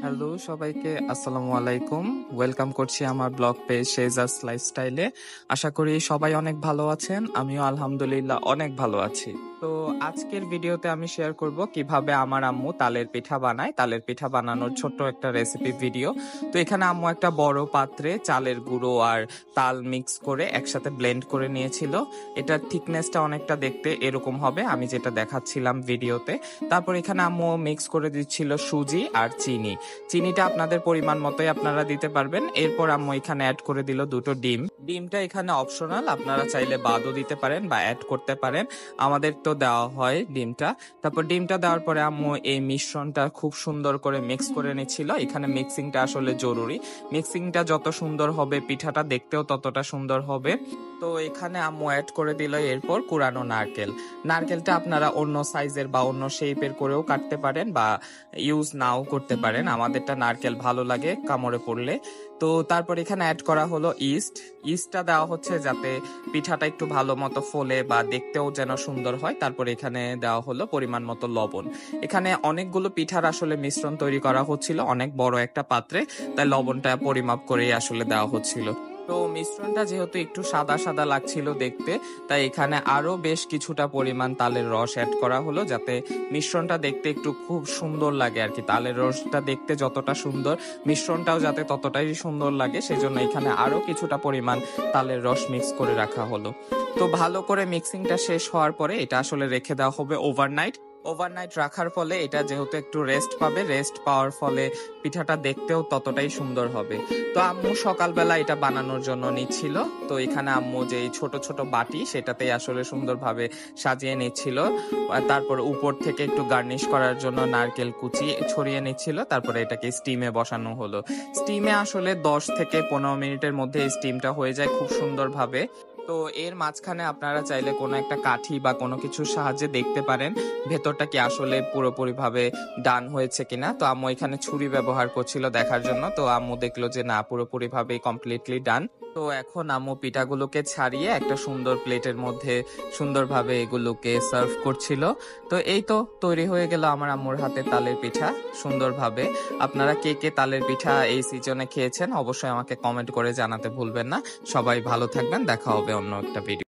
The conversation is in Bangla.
হ্যালো সবাইকে, আসসালামু আলাইকুম। ওয়েলকাম করছি আমার ব্লগ পেজ শেজাস লাইফস্টাইলে। আশা করি সবাই অনেক ভালো আছেন, আমিও আলহামদুলিল্লাহ অনেক ভালো আছি। তো আজকের ভিডিওতে আমি শেয়ার করব কিভাবে আমার আম্মু তালের পিঠা বানায়, তালের পিঠা বানানোর ছোট্ট একটা রেসিপি ভিডিও। তো এখানে আম্মু একটা বড় পাত্রে চালের গুঁড়ো আর তাল মিক্স করে একসাথে ব্লেন্ড করে নিয়েছিল। এটার থিকনেসটা অনেকটা দেখতে এরকম হবে, আমি যেটা দেখাচ্ছিলাম ভিডিওতে। তারপর এখানে আম্মু মিক্স করে দিচ্ছিল সুজি আর চিনি। চিনিটা আপনাদের পরিমাণ মতোই আপনারা দিতে পারবেন। এরপর আম্মু এখানে অ্যাড করে দিল দুটো ডিম। ডিমটা এখানে অপশনাল, আপনারা চাইলে বাদও দিতে পারেন বা অ্যাড করতে পারেন। আমাদের তো দেওয়া হয় ডিমটা। তারপর ডিমটা দেওয়ার পরে আম্মু এই মিশ্রণটা খুব সুন্দর করে মিক্স করে নিচ্ছিল। এখানে মিক্সিংটা আসলে জরুরি। মিক্সিংটা যত সুন্দর হবে পিঠাটা দেখতেও ততটা সুন্দর হবে। তো এখানে আম্মু অ্যাড করে দিল এরপর কুড়ানো নারকেল। নারকেলটা আপনারা অন্য সাইজের বা অন্য শেপের করেও কাটতে পারেন বা ইউজ নাও করতে পারেন। আমাদেরটা নারকেল ভালো লাগে কামড়ে পড়লে। তো তারপর এখানে অ্যাড করা হলো ইস্টটা দেওয়া হচ্ছে যাতে পিঠাটা একটু ভালো মতো ফোলে বা দেখতেও যেন সুন্দর হয়। তারপর এখানে দেওয়া হলো পরিমাণ মতো লবণ। এখানে অনেকগুলো পিঠার আসলে মিশ্রণ তৈরি করা হচ্ছিল অনেক বড় একটা পাত্রে, তাই লবণটা পরিমাপ করেই আসলে দেওয়া হচ্ছিল। তো মিশ্রণটা যেহেতু একটু সাদা সাদা লাগছিল দেখতে, তাই এখানে আরো বেশ কিছুটা পরিমাণ তালের রস অ্যাড করা হলো যাতে মিশ্রণটা দেখতে একটু খুব সুন্দর লাগে আর কি। তালের রসটা দেখতে যতটা সুন্দর, মিশ্রণটাও যাতে ততটাই সুন্দর লাগে, সেজন্য এখানে আরো কিছুটা পরিমাণ তালের রস মিক্স করে রাখা হলো। তো ভালো করে মিক্সিংটা শেষ হওয়ার পরে এটা আসলে রেখে দেওয়া হবে ওভারনাইট রাখার ফলে এটা যেহেতু একটু রেস্ট পাবে, রেস্ট পাওয়ার ফলে পিঠাটা দেখতেও ততটাই সুন্দর হবে। তো আম্মু সকালবেলা এটা বানানোর জন্য নিচ্ছিল। তো এখানে আম্মু যে ছোট ছোট বাটি সেটাতেই আসলে সুন্দরভাবে সাজিয়ে নিচ্ছিল। তারপর উপর থেকে একটু গার্নিশ করার জন্য নারকেল কুচি ছড়িয়ে নিচ্ছিল। তারপরে এটাকে স্টিমে বসানো হলো। স্টিমে আসলে 10 থেকে 15 মিনিটের মধ্যে স্টিমটা হয়ে যায় খুব সুন্দরভাবে। তো এর মাঝখানে আপনারা চাইলে কোনো একটা কাঠি বা কোনো কিছুর সাহায্যে দেখতে পারেন ভেতরটা কি আসলে পুরোপুরিভাবে ডান হয়েছে কিনা। তো আম্মু এখানে ছুরি ব্যবহার করছিল দেখার জন্য। তো আম্মু দেখলো যে না, পুরোপুরিভাবে কমপ্লিটলি ডান। তো এখন আম্মু পিঠাগুলোকে ছাড়িয়ে একটা সুন্দর প্লেটের মধ্যে সুন্দরভাবে এগুলোকে সার্ভ করছিল। তো এই তো তৈরি হয়ে গেল আমার আম্মুর হাতে তালের পিঠা সুন্দরভাবে। আপনারা কে কে তালের পিঠা এই সিজনে খেয়েছেন অবশ্যই আমাকে কমেন্ট করে জানাতে ভুলবেন না। সবাই ভালো থাকবেন, দেখা হবে অন্য একটা ভিডিও।